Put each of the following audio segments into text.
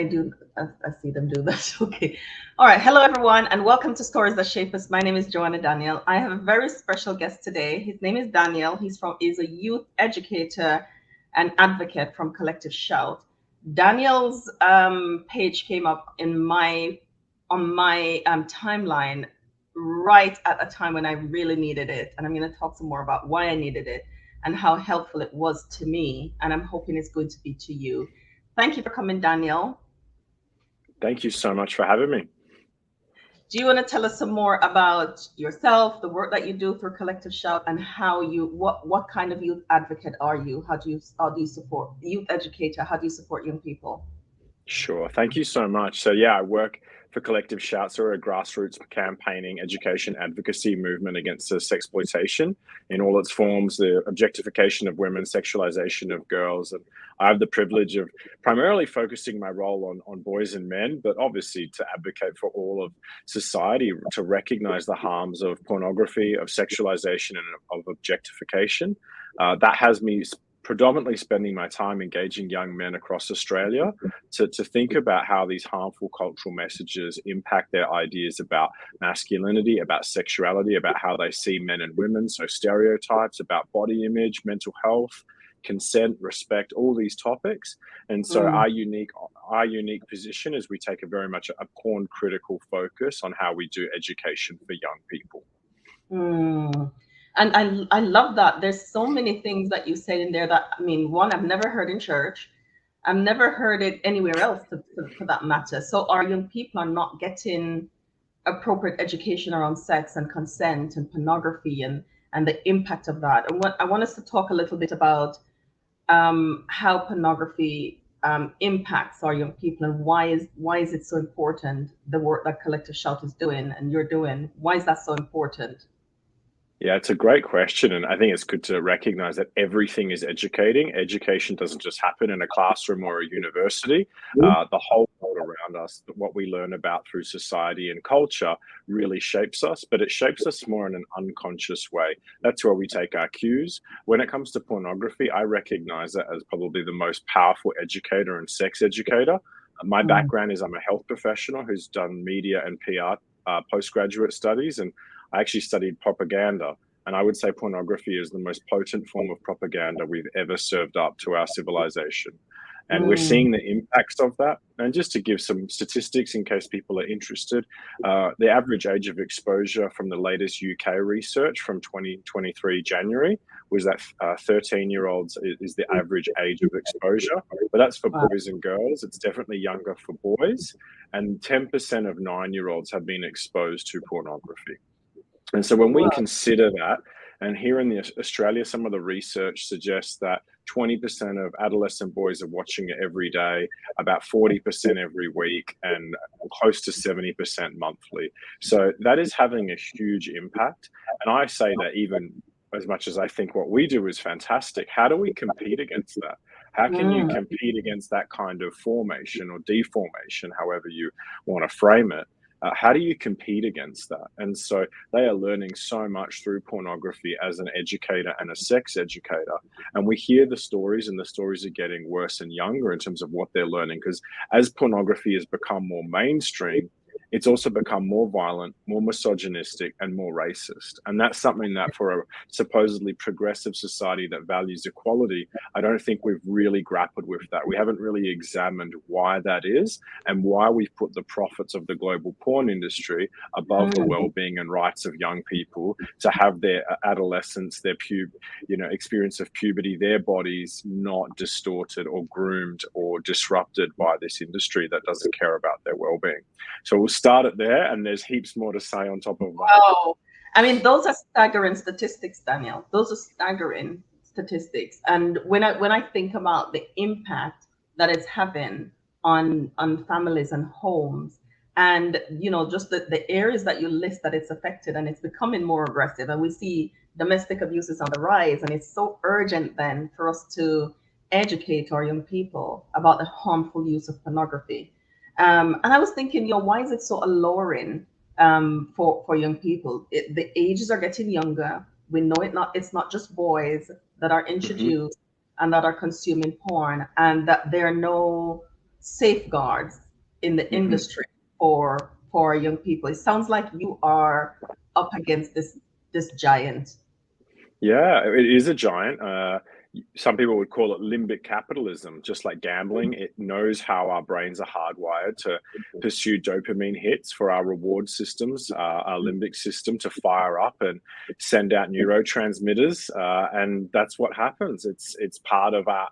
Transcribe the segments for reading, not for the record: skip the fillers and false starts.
I do. I see them do that. Okay. All right. Hello, everyone, and welcome to Stories That Shape Us. My name is Joanna Daniel. I have a very special guest today. His name is Daniel. He's a youth educator and advocate from Collective Shout. Daniel's page came up on my timeline right at a time when I really needed it, and I'm going to talk some more about why I needed it and how helpful it was to me, and I'm hoping it's going to be to you. Thank you for coming, Daniel. Thank you so much for having me. Do you want to tell us some more about yourself, the work that you do through Collective Shout, and what kind of youth advocate are you? How do you support youth educator? How do you support young people? Sure. Thank you so much. So, yeah, I work for Collective Shouts, or a grassroots campaigning, education, advocacy movement against sexploitation in all its forms, the objectification of women, sexualization of girls. And I have the privilege of primarily focusing my role on boys and men, but obviously to advocate for all of society to recognize the harms of pornography, of sexualization, and of objectification. That has me predominantly spending my time engaging young men across Australia to think about how these harmful cultural messages impact their ideas about masculinity, about sexuality, about how they see men and women, so stereotypes about body image, mental health, consent, respect, all these topics. And so Mm, our unique position is we take a very much a porn critical focus on how we do education for young people. mm. And I love that. There's so many things that you said in there that, I mean, one, I've never heard in church. I've never heard it anywhere else for that matter. So our young people are not getting appropriate education around sex and consent and pornography and the impact of that. And what I want us to talk a little bit about how pornography impacts our young people, and why is it so important, the work that Collective Shout is doing and you're doing. Why is that so important? Yeah, it's a great question. And I think it's good to recognize that everything is educating. Education doesn't just happen in a classroom or a university. The whole world around us, what we learn about through society and culture really shapes us, but it shapes us more in an unconscious way. That's where we take our cues. When it comes to pornography, I recognize that as probably the most powerful educator and sex educator. My Mm, background is I'm a health professional who's done media and PR postgraduate studies, and I actually studied propaganda. And I would say pornography is the most potent form of propaganda we've ever served up to our civilization. And we're mm, seeing the impacts of that. And just to give some statistics in case people are interested, the average age of exposure from the latest UK research from 2023 January was that 13-year-olds is the average age of exposure. But that's for wow. boys and girls. It's definitely younger for boys. And 10% of 9-year-olds have been exposed to pornography. And so when we Wow. consider that, and here in Australia, some of the research suggests that 20% of adolescent boys are watching it every day, about 40% every week, and close to 70% monthly. So that is having a huge impact. And I say that even as much as I think what we do is fantastic, how do we compete against that? How can you Mm, compete against that kind of formation or deformation, however you want to frame it? How do you compete against that? And so they are learning so much through pornography as an educator and a sex educator. And we hear the stories, and the stories are getting worse and younger in terms of what they're learning. Because as pornography has become more mainstream, it's also become more violent, more misogynistic, and more racist. And that's something that, for a supposedly progressive society that values equality, I don't think we've really grappled with that. We haven't really examined why that is, and why we've put the profits of the global porn industry above the mm, well-being and rights of young people to have their adolescence, their experience of puberty, their bodies not distorted or groomed or disrupted by this industry that doesn't care about their well-being. So we'll start it there, and there's heaps more to say on top of that. wow. I mean, those are staggering statistics, Daniel. Those are staggering statistics. And when I think about the impact that it's having on families and homes, and just the areas that you list that it's affected, and it's becoming more aggressive, and we see domestic abuse is on the rise, and it's so urgent then for us to educate our young people about the harmful use of pornography. And I was thinking, why is it so alluring for young people? The ages are getting younger. We know it's not just boys that are Hmm. introduced and that are consuming porn, and that there are no safeguards in the Mhm. industry for young people? It sounds like you are up against this giant. Yeah, it is a giant. Some people would call it limbic capitalism, just like gambling. It knows how our brains are hardwired to pursue dopamine hits for our reward systems, our limbic system to fire up and send out neurotransmitters. And that's what happens. It's part of our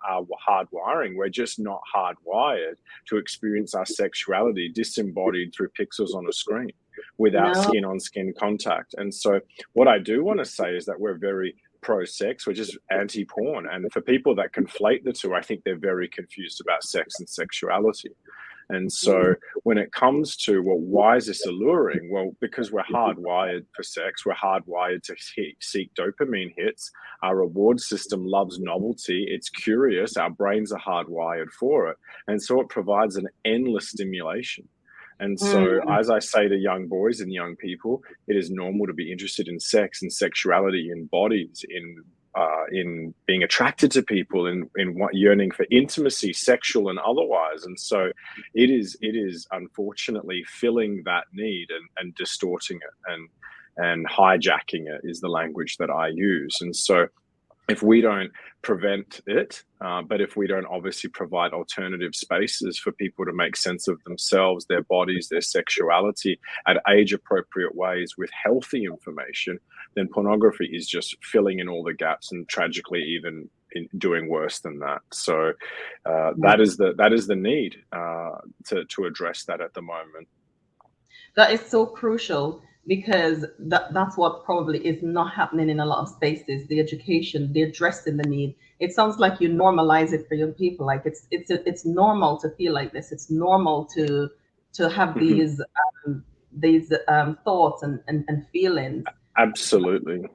hardwiring. We're just not hardwired to experience our sexuality disembodied through pixels on a screen without No, skin on skin contact. And so what I do want to say is that we're very pro sex, we're just anti porn. And for people that conflate the two, I think they're very confused about sex and sexuality. And so when it comes to, well, why is this alluring? Well, because we're hardwired for sex, we're hardwired to seek dopamine hits. Our reward system loves novelty, it's curious, our brains are hardwired for it. And so it provides an endless stimulation. And so, mm, as I say to young boys and young people, it is normal to be interested in sex and sexuality, in bodies, in being attracted to people, in what yearning for intimacy, sexual and otherwise. And so, it is unfortunately filling that need and distorting it and hijacking it is the language that I use. And so, if we don't prevent it, but if we don't obviously provide alternative spaces for people to make sense of themselves, their bodies, their sexuality at age appropriate ways with healthy information, then pornography is just filling in all the gaps and tragically even doing worse than that. So yeah. that is the need to address that at the moment. That is so crucial because that's what probably is not happening in a lot of spaces. The education, the addressing the need. It sounds like you normalize it for young people. Like it's normal to feel like this. It's normal to have Mhm. these thoughts and feelings. Absolutely. But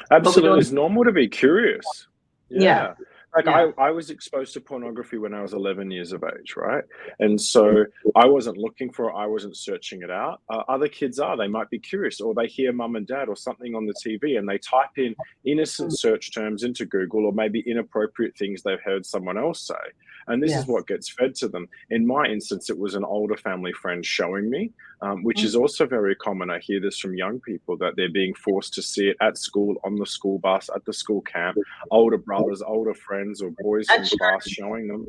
we Absolutely. don't. It's normal to be curious. Yeah, Yeah. Like yeah. I was exposed to pornography when I was 11 years of age, right? And so I wasn't looking for it, I wasn't searching it out. Other kids are, they might be curious, or they hear mum and dad or something on the TV and they type in innocent Mm, search terms into Google or maybe inappropriate things they've heard someone else say. And this is yes. what gets fed to them. In my instance, it was an older family friend showing me, which Mm, is also very common. I hear this from young people that they're being forced to see it at school, on the school bus, at the school camp, older brothers, older friends, or boys at from church. class showing them.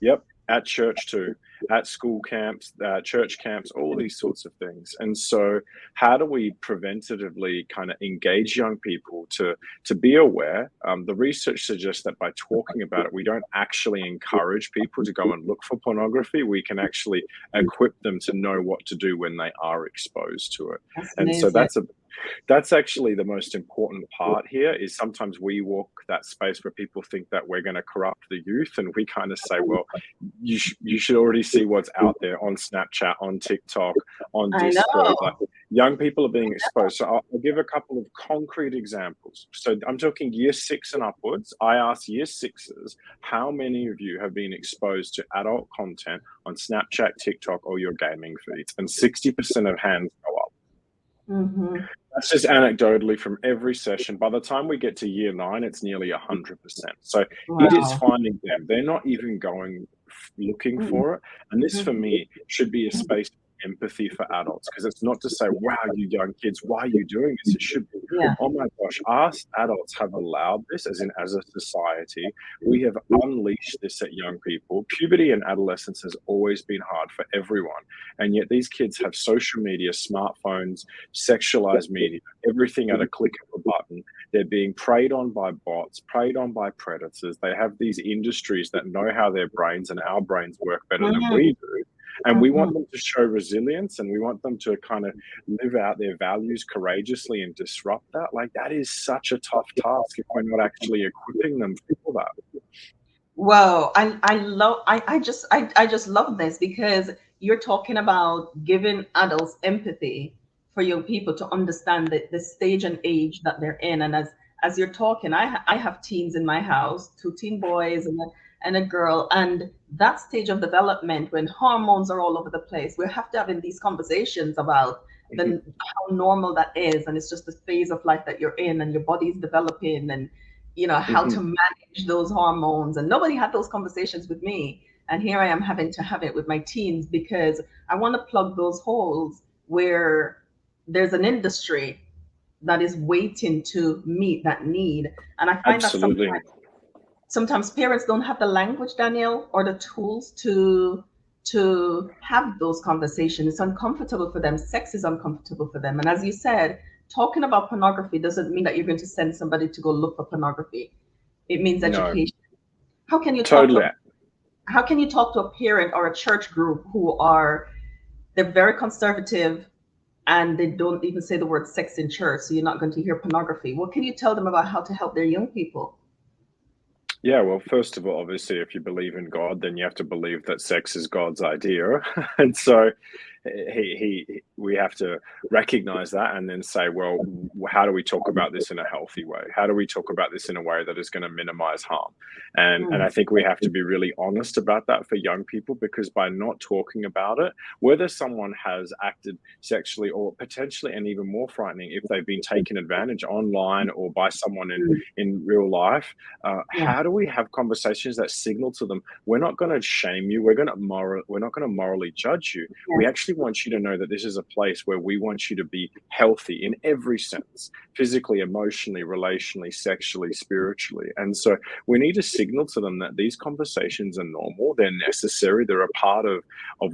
Yep, at church too, at school camps, church camps, all these sorts of things. And so, how do we preventatively kind of engage young people to be aware? The research suggests that by talking about it, we don't actually encourage people to go and look for pornography. We can actually equip them to know what to do when they are exposed to it. That's And so amazing. that's actually the most important part here is sometimes we walk that space where people think that we're going to corrupt the youth and we kind of say, well, you should already see what's out there on Snapchat, on TikTok, on I Discord. Like know. young people are being exposed. So I'll give a couple of concrete examples. So I'm talking year 6 and upwards. I asked year 6s, how many of you have been exposed to adult content on Snapchat, TikTok, or your gaming feeds? And 60% of hands go up. Hmm. That's just anecdotally from every session. By the time we get to year 9, it's nearly 100%. So it is Wow. finding them. They're not even going looking Mm-hmm. for it. And this, for me, should be a space of empathy for adults because it's not to say, wow, you young kids, why are you doing this? It should be, Yeah. oh my gosh, us adults have allowed this, as in as a society. We have unleashed this at young people. Puberty and adolescence has always been hard for everyone. And yet these kids have social media, smartphones, sexualized media, everything at a click of a button. They're being preyed on by bots, preyed on by predators. They have these industries that know how their brains and our brains work better than Mm-hmm. we do. And we Mm-hmm. want them to show resilience and we want them to kind of live out their values courageously and disrupt that. Like, that is such a tough task if we're not actually equipping them for that. Wow, I just love this because you're talking about giving adults empathy for young people to understand the stage and age that they're in. And as you're talking, I have teens in my house, two teen boys and a girl, and that stage of development when hormones are all over the place, we have to having these conversations about Mhm, how normal that is, and it's just the phase of life that you're in, and your body's developing, and how to mhm, manage those hormones. And nobody had those conversations with me. And here I am having to have it with my teens because I want to plug those holes where there's an industry that is waiting to meet that need. And I find that Absolutely. sometimes parents don't have the language, Daniel, or the tools to have those conversations. It's uncomfortable for them. Sex is uncomfortable for them. And as you said, talking about pornography doesn't mean that you're going to send somebody to go look for pornography. It means No, education. How can you talk to totally. a, how can you talk to a parent or a church group who are they're very conservative and they don't even say the word sex in church, so you're not going to hear pornography? What can you tell them about how to help their young people? Yeah, well, first of all, obviously, if you believe in God, then you have to believe that sex is God's idea. And so we have to recognize that and then say, well, how do we talk about this in a healthy way? How do we talk about this in a way that is going to minimize harm? And I think we have to be really honest about that for young people, because by not talking about it, whether someone has acted sexually or potentially, and even more frightening, if they've been taken advantage online or by someone in real life, Yeah, how do we have conversations that signal to them, we're not going to shame you, we're not going to morally judge you. We yes, actually want you to know that this is a place where we want you to be healthy in every sense, physically, emotionally, relationally, sexually, spiritually. And so we need to signal to them that these conversations are normal, they're necessary, they're a part of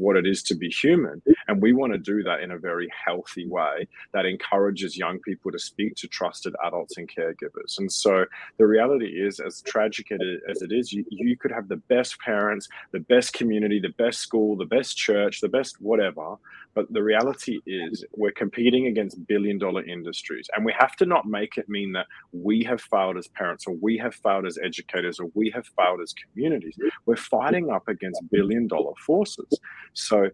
what it is to be human. And we want to do that in a very healthy way that encourages young people to speak to trusted adults and caregivers. And so the reality is, as tragic as it is, you could have the best parents, the best community, the best school, the best church, the best whatever. But the reality is we're competing against billion-dollar industries. And we have to not make it mean that we have failed as parents, or we have failed as educators, or we have failed as communities. We're fighting up against billion-dollar forces. So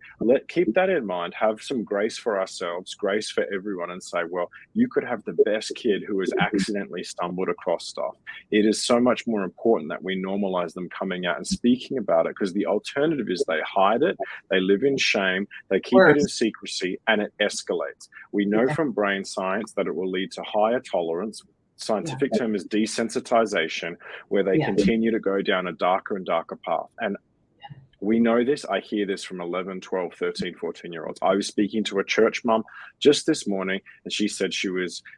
keep that in mind, have some grace for ourselves, grace for everyone, and say, well, you could have the best kid who has accidentally stumbled across stuff. It is so much more important that we normalize them coming out and speaking about it, because the alternative is they hide it, they live in shame, they keep it in worse. secrecy, and it escalates. We know from brain science that it will lead to higher tolerance. Yeah, Scientific term is desensitization, where they yeah, continue to go down a darker and darker path. And we know this. I hear this from 11, 12, 13, 14-year-olds. I was speaking to a church mum just this morning, and she said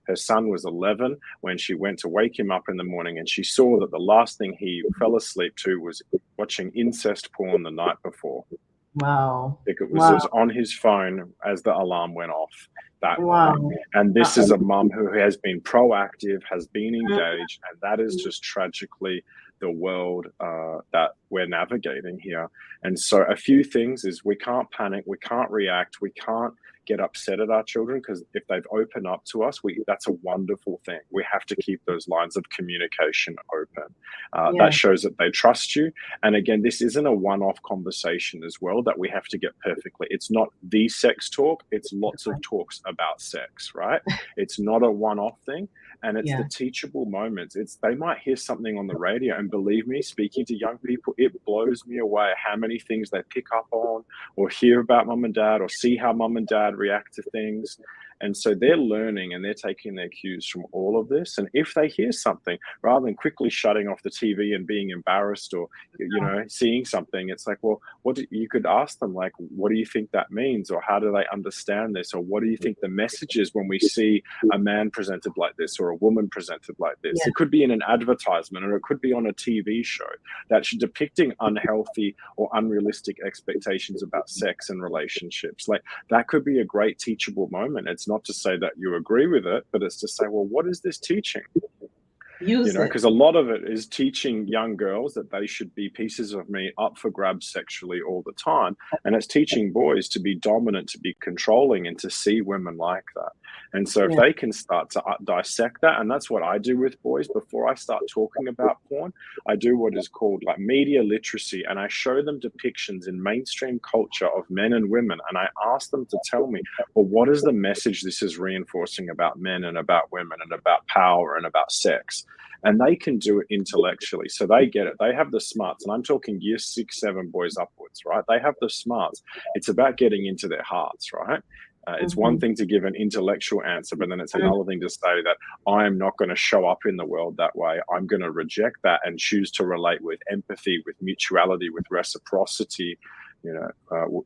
her son was 11 when she went to wake him up in the morning, and she saw that the last thing he fell asleep to was watching incest porn the night before. wow, Like it was wow, on his phone as the alarm went off that wow. morning. And this is a mum who has been proactive, has been engaged, and that is just tragically the world that we're navigating here. And so a few things is we can't panic, we can't react, we can't get upset at our children, because if they've opened up to us, that's a wonderful thing. We have to keep those lines of communication open. That Yeah, shows that they trust you. And again, this isn't a one-off conversation as well that we have to get perfectly. It's not the sex talk, it's lots of talks about sex, right? It's not a one-off thing. And it's the yeah, teachable moments. They might hear something on the radio, and believe me, speaking to young people, it blows me away how many things they pick up on or hear about mum and dad or see how mum and dad react to things. And so they're learning and they're taking their cues from all of this. And if they hear something, rather than quickly shutting off the TV and being embarrassed or, seeing something, it's like, well, you could ask them, like, what do you think that means? Or how do they understand this? Or what do you think the message is when we see a man presented like this or a woman presented like this? yeah, It could be in an advertisement, or it could be on a TV show that's depicting unhealthy or unrealistic expectations about sex and relationships. Like, that could be a great teachable moment. It's not to say that you agree with it, but it's to say, well, what is this teaching? use it. Because a lot of it is teaching young girls that they should be pieces of meat up for grabs sexually all the time. And it's teaching boys to be dominant, to be controlling, and to see women like that. And so if Yeah, they can start to dissect that, and that's what I do with boys before I start talking about porn, I do what is called like media literacy, and I show them depictions in mainstream culture of men and women. And I ask them to tell me, well, what is the message this is reinforcing about men and about women and about power and about sex? And they can do it intellectually. So they get it. They have the smarts. And I'm talking year 6, 7 boys upwards, right? They have the smarts. It's about getting into their hearts, right? It's one thing to give an intellectual answer, but then it's another thing to say that I am not going to show up in the world that way. I'm going to reject that and choose to relate with empathy, with mutuality, with reciprocity,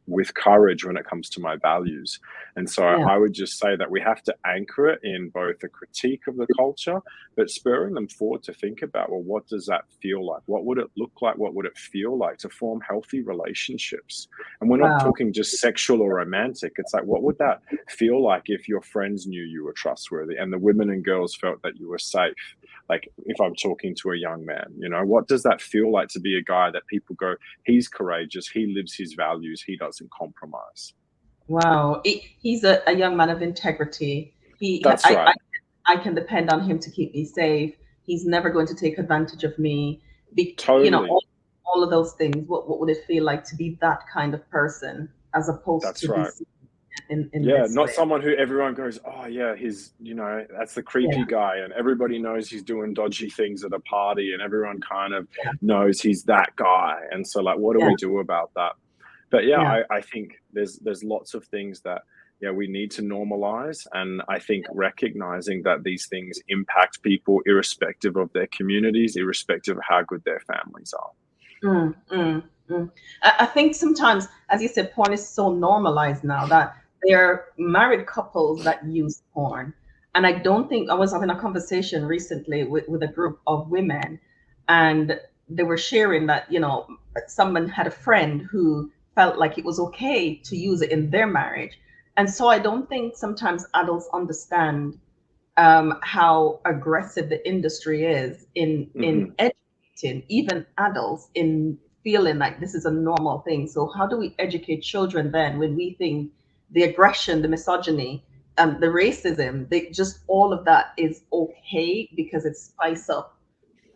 with courage when it comes to my values. And so I would just say that we have to anchor it in both a critique of the culture, but spurring them forward to think about, well, what does that feel like? What would it look like? What would it feel like to form healthy relationships? And we're not talking just sexual or romantic. It's like, what would that feel like if your friends knew you were trustworthy and the women and girls felt that you were safe? Like if I'm talking to a young man, what does that feel like to be a guy that people go, he's courageous, he lives his values, he doesn't compromise? Wow. He's a young man of integrity. That's right. I can depend on him to keep me safe. He's never going to take advantage of me. Totally. All of those things. What would it feel like to be that kind of person as opposed That's to right. be in not way. Someone who everyone goes, oh yeah, he's, that's the creepy guy, and everybody knows he's doing dodgy things at a party, and everyone kind of knows he's that guy. And so like, what do we do about that? But I think there's lots of things that we need to normalize, and I think recognizing that these things impact people irrespective of their communities, irrespective of how good their families are. I think sometimes, as you said, porn is so normalized now that there are married couples that use porn. And I don't think, I was having a conversation recently with a group of women, and they were sharing that, someone had a friend who felt like it was okay to use it in their marriage. And so I don't think sometimes adults understand how aggressive the industry is in educating even adults in feeling like this is a normal thing. So how do we educate children then when we think the aggression, the misogyny, the racism, all of that is okay because it's spice up?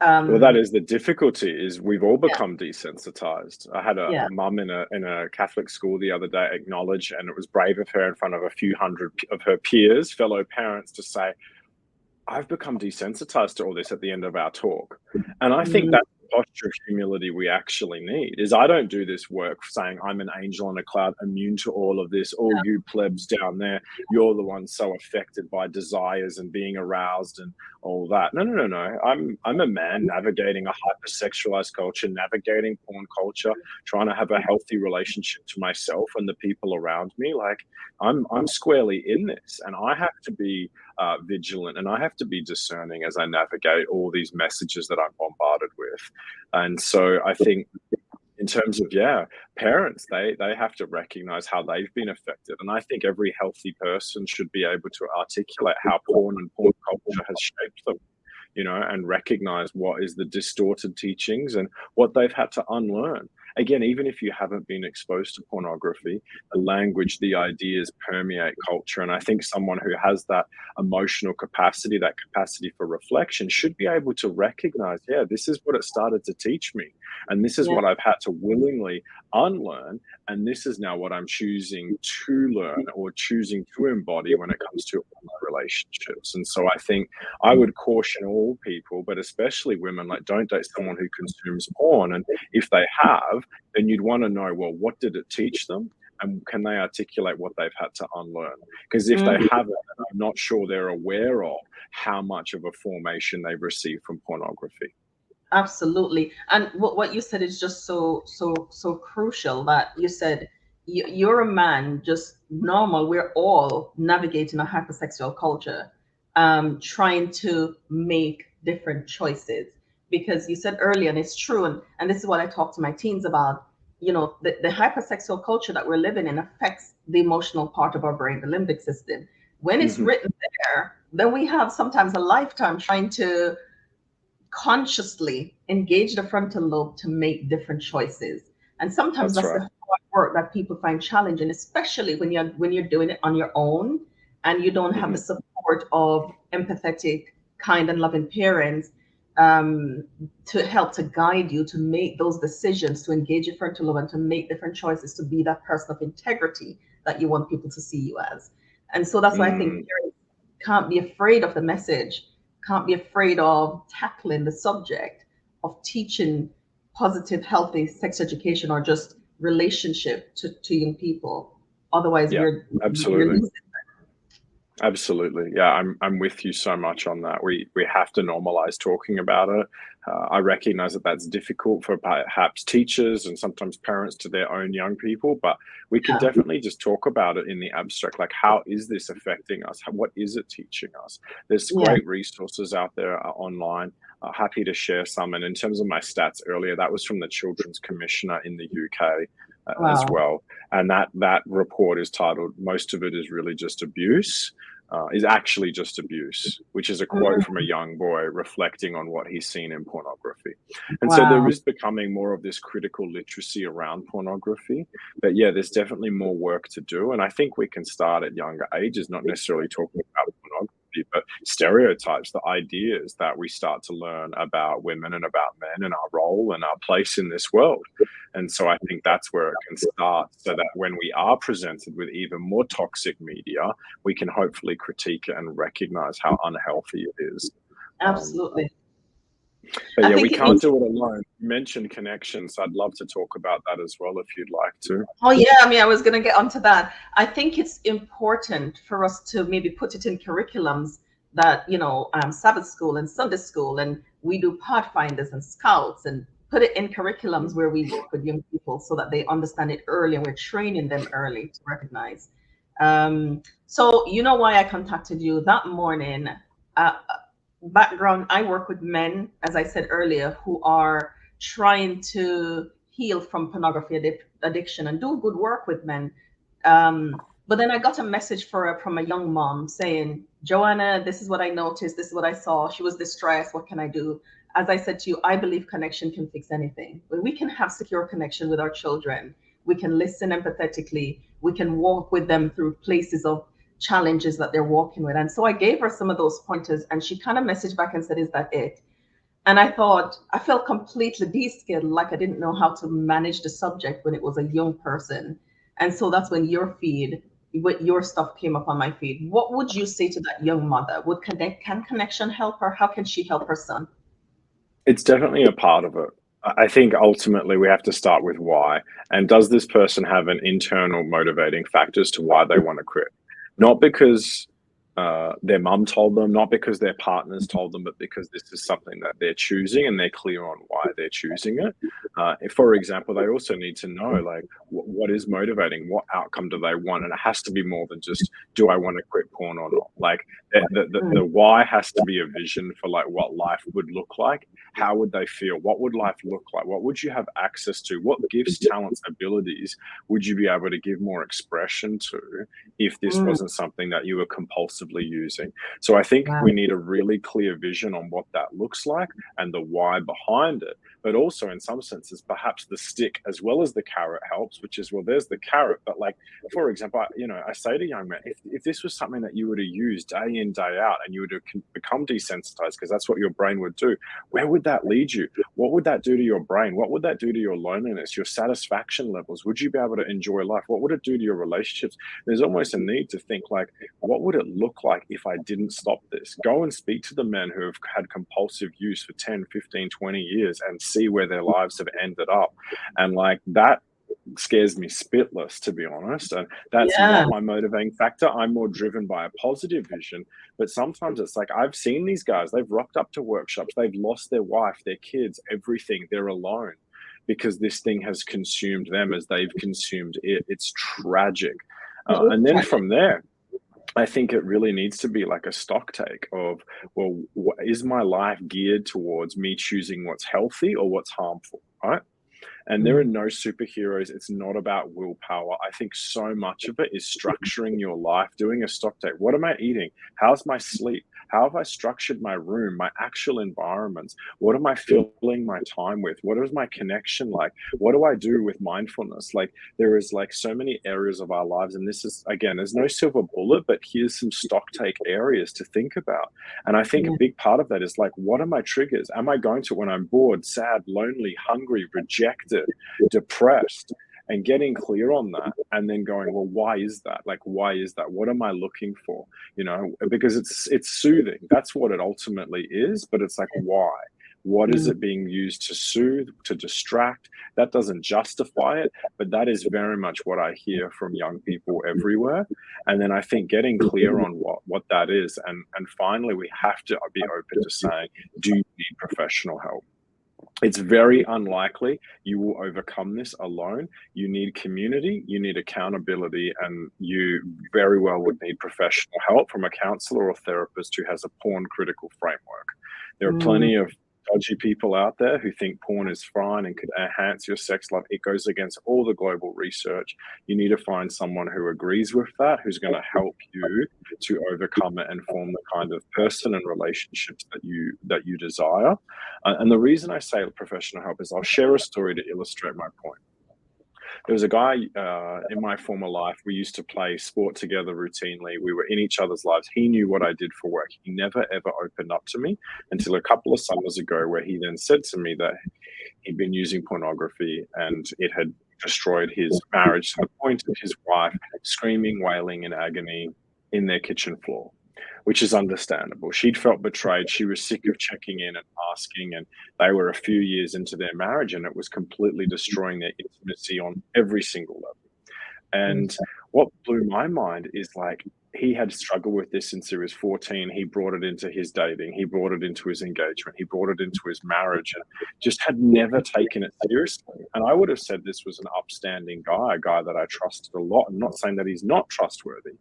Well, that is the difficulty, is we've all become desensitized. I had a mum in a Catholic school the other day acknowledge, and it was brave of her in front of a few hundred of her peers, fellow parents, to say, I've become desensitized to all this at the end of our talk. And I think that's the posture of humility we actually need. Is I don't do this work saying I'm an angel on a cloud, immune to all of this. All you plebs down there, you're the ones so affected by desires and being aroused and all that. No. I'm a man navigating a hypersexualized culture, navigating porn culture, trying to have a healthy relationship to myself and the people around me. Like I'm squarely in this, and I have to be vigilant, and I have to be discerning as I navigate all these messages that I'm bombarded with. And so I think in terms of parents, they have to recognize how they've been affected, and I think every healthy person should be able to articulate how porn and porn culture has shaped them, and recognize what is the distorted teachings and what they've had to unlearn. Again, even if you haven't been exposed to pornography, the language, the ideas permeate culture. And I think someone who has that emotional capacity, that capacity for reflection, should be able to recognize, this is what it started to teach me. And this is what I've had to willingly unlearn. And this is now what I'm choosing to learn or choosing to embody when it comes to relationships. And so I think I would caution all people, but especially women, like, don't date someone who consumes porn. And if they have, then you'd want to know, well, what did it teach them? And can they articulate what they've had to unlearn? Because if they haven't, I'm not sure they're aware of how much of a formation they've received from pornography. Absolutely. And what you said is just so crucial, that you said you're a man, just normal. We're all navigating a hypersexual culture, trying to make different choices. Because you said earlier, and it's true, and this is what I talk to my teens about, the hypersexual culture that we're living in affects the emotional part of our brain, the limbic system. When it's written there, then we have sometimes a lifetime trying to consciously engage the frontal lobe to make different choices. And sometimes that's the hard work that people find challenging, especially when you're doing it on your own and you don't have the support of empathetic, kind and loving parents to help to guide you to make those decisions, to engage your frontal lobe and to make different choices, to be that person of integrity that you want people to see you as. And so that's why I think parents can't be afraid of the message, can't be afraid of tackling the subject of teaching positive, healthy sex education or just relationship to young people Otherwise, Yeah, you're absolutely. losing. Absolutely. Yeah, I'm with you so much on that. We have to normalize talking about it. I recognize that that's difficult for perhaps teachers and sometimes parents to their own young people, but we can Yeah, definitely just talk about it in the abstract. Like, how is this affecting us? What is it teaching us? There's yeah. great resources out there online. Happy to share some. And in terms of my stats earlier, that was from the Children's Commissioner in the UK as Wow. well. And that report is titled, most of it is really just abuse, is actually just abuse, which is a quote from a Mm, young boy reflecting on what he's seen in pornography. And so there wow. is becoming more of this critical literacy around pornography. But yeah, there's definitely more work to do. And I think we can start at younger ages, not necessarily talking about pornography, but stereotypes, the ideas that we start to learn about women and about men and our role and our place in this world. And so I think that's where it can start, so that when we are presented with even more toxic media, we can hopefully critique it and recognize how unhealthy it is. Um, Absolutely. but I yeah, we think it can't needs. do it alone. You mentioned connections. I'd love to talk about that as well if you'd like to. Oh yeah, I mean, I was going to get onto that. I think it's important for us to maybe put it in curriculums that, Sabbath school and Sunday school, and we do pathfinders and scouts, and put it in curriculums where we work with young people so that they understand it early and we're training them early to recognize. So you know why I contacted you that morning. Uh, Background, I work with men, as I said earlier, who are trying to heal from pornography addiction and do good work with men. But then I got a message from a young mom saying, Joanna, this is what I noticed. This is what I saw. She was distressed. What can I do? As I said to you, I believe connection can fix anything. When we can have secure connection with our children, we can listen empathetically. We can walk with them through places of challenges that they're walking with. And so I gave her some of those pointers, and she kind of messaged back and said, is that it? And I thought, I felt completely de-skilled, like I didn't know how to manage the subject when it was a young person. And so that's when with your stuff came up on my feed. What would you say to that young mother? Can connection help her? How can she help her son? It's definitely a part of it. I think ultimately we have to start with why. And does this person have an internal motivating factor as to why they want to quit? Not because their mum told them, not because their partners told them, but because this is something that they're choosing and they're clear on why they're choosing it. For example, they also need to know, like, what is motivating, what outcome do they want, and it has to be more than just, do I want to quit porn or not? Like, the why has to be a vision for like what life would look like. How would they feel? What would life look like? What would you have access to? What gifts, talents, abilities would you be able to give more expression to if this Mm, wasn't something that you were compulsively using? So I think wow. we need a really clear vision on what that looks like and the why behind it. But also, in some senses, perhaps the stick as well as the carrot helps, which is, well, there's the carrot. But like, for example, I say to young men, if this was something that you were to use day in, day out, and you were to become desensitized, because that's what your brain would do, where would that lead you? What would that do to your brain? What would that do to your loneliness, your satisfaction levels? Would you be able to enjoy life? What would it do to your relationships? There's almost a need to think like, what would it look like if I didn't stop this? Go and speak to the men who have had compulsive use for 10, 15, 20 years and see where their lives have ended up. And like, that scares me spitless, to be honest. And that's Yeah. not my motivating factor. I'm more driven by a positive vision. But sometimes it's like, I've seen these guys, they've rocked up to workshops, they've lost their wife, their kids, everything. They're alone because this thing has consumed them as they've consumed it. It's tragic. It And is then tragic. from there, I think it really needs to be like a stock take of, well, is my life geared towards me choosing what's healthy or what's harmful, right? And there are Mm, no superheroes. It's not about willpower. I think so much of it is structuring your life, doing a stock take. What am I eating? How's my sleep? How have I structured my room, my actual environments? What am I filling my time with? What is my connection like? What do I do with mindfulness? Like, there is like so many areas of our lives. And this is, again, there's no silver bullet, but here's some stock take areas to think about. And I think a yeah. big part of that is like, what are my triggers? Am I going to, when I'm bored, sad, lonely, hungry, rejected, depressed, and getting clear on that and then going, well, why is that? Like, why is that? What am I looking for? Because it's soothing. That's what it ultimately is. But it's like, why? What is it being used to soothe, to distract? That doesn't justify it, but that is very much what I hear from young people everywhere. And then I think getting clear on what that is, and finally we have to be open to saying, do you need professional help? It's very unlikely you will overcome this alone. You need community, you need accountability, and you very well would need professional help from a counselor or therapist who has a porn critical framework. There are plenty of dodgy people out there who think porn is fine and could enhance your sex life. It goes against all the global research. You need to find someone who agrees with that, who's going to help you to overcome it and form the kind of person and relationships that you desire. And the reason I say professional help is I'll share a story to illustrate my point. There was a guy in my former life. We used to play sport together routinely. We were in each other's lives. He knew what I did for work. He never, ever opened up to me until a couple of summers ago, where he then said to me that he'd been using pornography and it had destroyed his marriage, to the point of his wife screaming, wailing in agony in their kitchen floor, which is understandable. She'd felt betrayed. She was sick of checking in and asking, and they were a few years into their marriage, and it was completely destroying their intimacy on every single level. And what blew my mind is, like, he had struggled with this since he was 14. He brought it into his dating. He brought it into his engagement. He brought it into his marriage, and just had never taken it seriously. And I would have said this was an upstanding guy, a guy that I trusted a lot. I'm not saying that he's not trustworthy,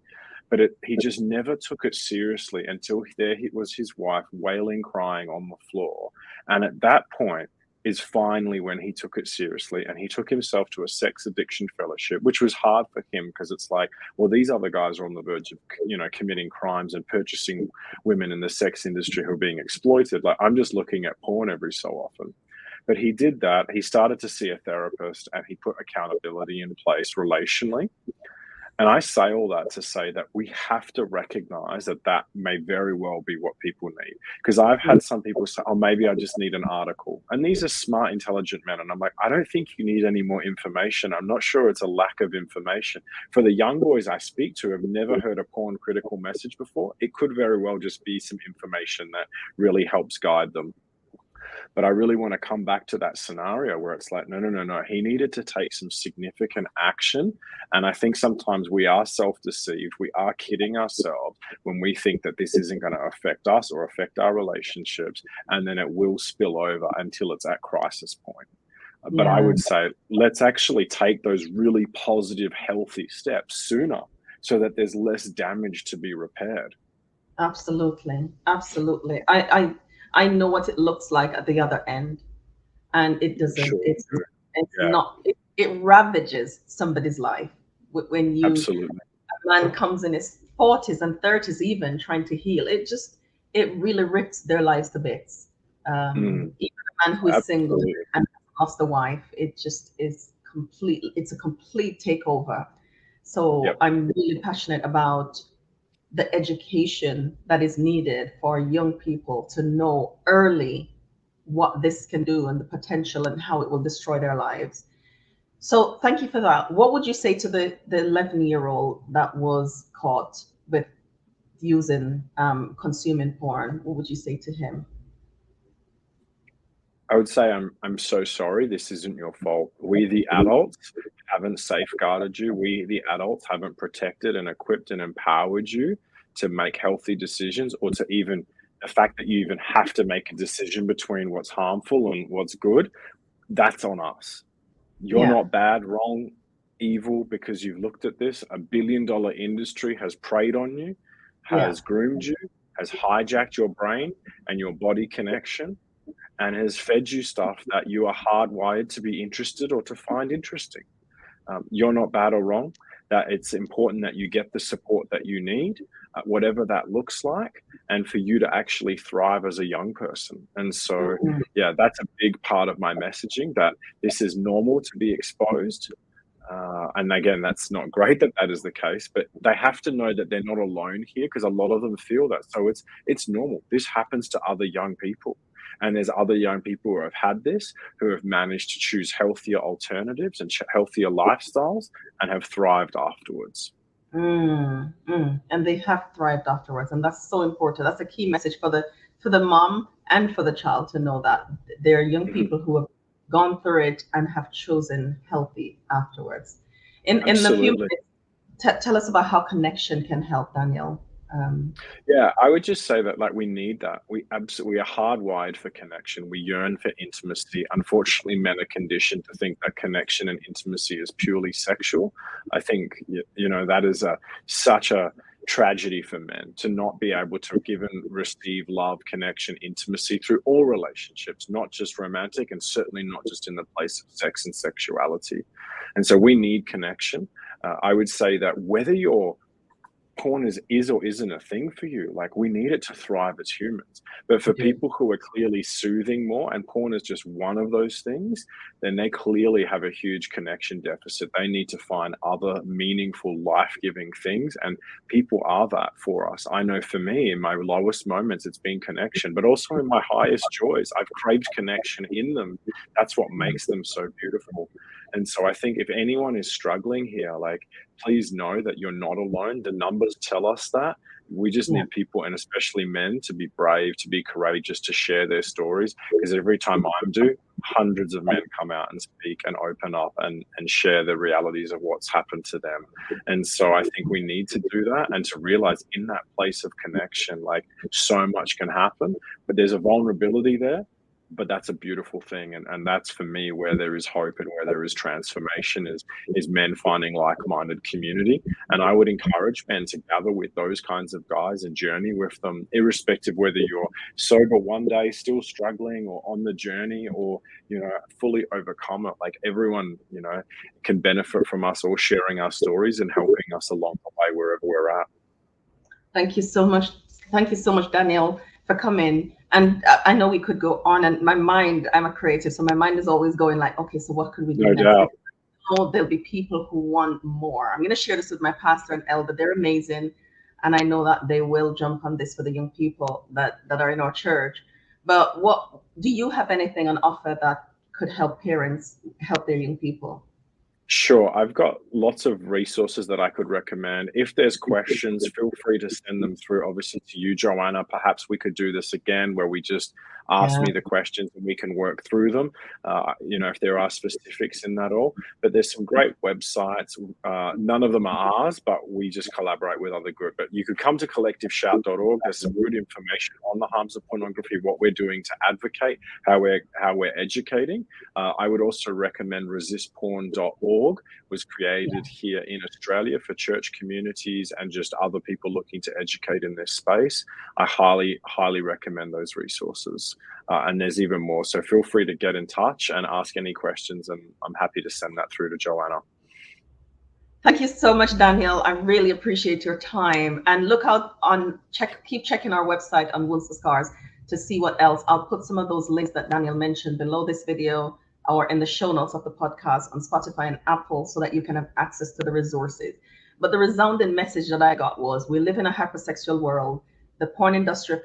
but he just never took it seriously until there was his wife wailing, crying on the floor. And at that point is finally when he took it seriously, and he took himself to a sex addiction fellowship, which was hard for him because it's like, well, these other guys are on the verge of, committing crimes and purchasing women in the sex industry who are being exploited. Like, I'm just looking at porn every so often. But he did that. He started to see a therapist, and he put accountability in place relationally. And I say all that to say that we have to recognize that that may very well be what people need. Because I've had some people say, oh, maybe I just need an article. And these are smart, intelligent men. And I'm like, I don't think you need any more information. I'm not sure it's a lack of information. For the young boys I speak to who have never heard a porn critical message before, it could very well just be some information that really helps guide them. But I really want to come back to that scenario where it's like, no. He needed to take some significant action. And I think sometimes we are self-deceived. We are kidding ourselves when we think that this isn't going to affect us or affect our relationships. And then it will spill over until it's at crisis point. But I would say, let's actually take those really positive, healthy steps sooner so that there's less damage to be repaired. Absolutely. I know what it looks like at the other end, and it doesn't. Sure. It's not. It ravages somebody's life when Absolutely. a man comes in his 40s and 30s, even trying to heal. It really rips their lives to bits. Even a man who is single and lost a wife, it just is completely. It's a complete takeover. So I'm really passionate about the education that is needed for young people to know early what this can do and the potential and how it will destroy their lives. So thank you for that. What would you say to the 11-year-old that was caught with using consuming porn? What would you say to him? I would say I'm so sorry. This isn't your fault. We, the adults, haven't safeguarded you. We, the adults, haven't protected and equipped and empowered you to make healthy decisions, or to even the fact that you even have to make a decision between what's harmful and what's good. That's on us. You're not bad, wrong, evil because you've looked at this. $1 billion industry has preyed on you, has groomed you, has hijacked your brain and your body connection, and has fed you stuff that you are hardwired to be interested or to find interesting. You're not bad or wrong. That it's important that you get the support that you need, whatever that looks like, and for you to actually thrive as a young person. And so, that's a big part of my messaging, that this is normal to be exposed. And again, that's not great that that is the case, but they have to know that they're not alone here, because a lot of them feel that. So it's normal. This happens to other young people. And there's other young people who have had this, who have managed to choose healthier alternatives and healthier lifestyles and have thrived afterwards. And they have thrived afterwards. And that's so important. That's a key message for the for the mom and for the child to know that there are young Mhm. people who have gone through it and have chosen healthy afterwards. In the few Absolutely. minutes, tell us about how connection can help, Daniel. Um, Yeah, I would just say that like we need that. We are hardwired for connection. We yearn for intimacy. Unfortunately, men are conditioned to think that connection and intimacy is purely sexual. I think you know that is such a tragedy for men to not be able to give and receive love, connection, intimacy through all relationships, not just romantic and certainly not just in the place of sex and sexuality. And so we need connection. I would say that whether you're porn is or isn't a thing for you. Like we need it to thrive as humans. But we for do. people who are clearly soothing more, and porn is just one of those things, then they clearly have a huge connection deficit. They need to find other meaningful, life-giving things. And people are that for us. I know for me, in my lowest moments, it's been connection, but also in my highest joys, I've craved connection in them. That's what makes them so beautiful. And so I think if anyone is struggling here, like please know that you're not alone. The numbers tell us that. We just Yeah. need people, and especially men, to be brave, to be courageous, to share their stories. Because every time I do, hundreds of men come out and speak and open up and share the realities of what's happened to them. And so I think we need to do that and to realize in that place of connection, like so much can happen, but there's a vulnerability there, but that's a beautiful thing. And that's for me where there is hope and where there is transformation is men finding like-minded community. And I would encourage men to gather with those kinds of guys and journey with them, irrespective whether you're sober one day, still struggling, or on the journey, or fully overcome it. Like everyone, can benefit from us all sharing our stories and helping us along the way wherever we're at. Thank you so much. Thank you so much, Daniel, for coming. And I know we could go on, and my mind, I'm a creative, so my mind is always going like, okay, so what could we do No next? doubt. Know there'll be people who want more. I'm going to share this with my pastor and elder. They're amazing. And I know that they will jump on this for the young people that are in our church. But what do you have anything on offer that could help parents help their young people? Sure. I've got lots of resources that I could recommend. If there's questions, feel free to send them through, obviously, to you, Joanna. Perhaps we could do this again where we just ask Yeah. me the questions and we can work through them, if there are specifics in that all. But there's some great websites. None of them are ours, but we just collaborate with other groups. But you could come to collectiveshout.org. There's some good information on the harms of pornography, what we're doing to advocate, how we're educating. I would also recommend resistporn.org. Was created here in Australia for church communities and just other people looking to educate in this space. I highly, highly recommend those resources. And there's even more. So feel free to get in touch and ask any questions, and I'm happy to send that through to Joanna. Thank you so much, Daniel. I really appreciate your time. And look out keep checking our website on Wounds to Scars to see what else. I'll put some of those links that Daniel mentioned below this video or in the show notes of the podcast on Spotify and Apple so that you can have access to the resources. But the resounding message that I got was we live in a hypersexual world. The porn industry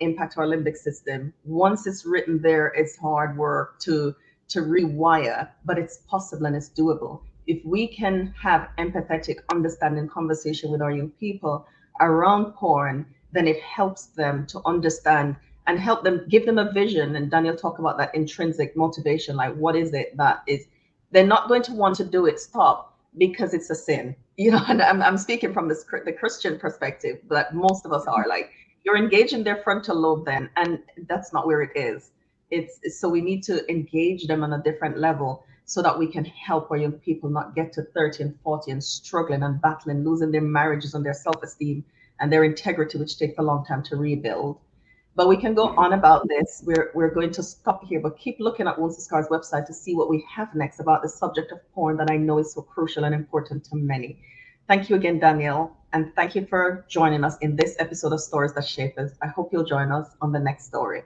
impact our limbic system. Once it's written there, it's hard work to rewire, but it's possible and it's doable. If we can have empathetic, understanding conversation with our young people around porn, then it helps them to understand and help them, give them a vision. And Daniel talked about that intrinsic motivation, like what is it that is, they're not going to want to do it, stop, because it's a sin. And I'm speaking from the Christian perspective, but most of us are like, you're engaging their frontal lobe then, and that's not where it is. It's so we need to engage them on a different level so that we can help our young people not get to 30 and 40 and struggling and battling, losing their marriages and their self-esteem and their integrity, which takes a long time to rebuild. But we can go on about this. We're going to stop here, but keep looking at Wounds to Scars website to see what we have next about the subject of porn that I know is so crucial and important to many. Thank you again, Daniel, and thank you for joining us in this episode of Stories That Shape Us. I hope you'll join us on the next story.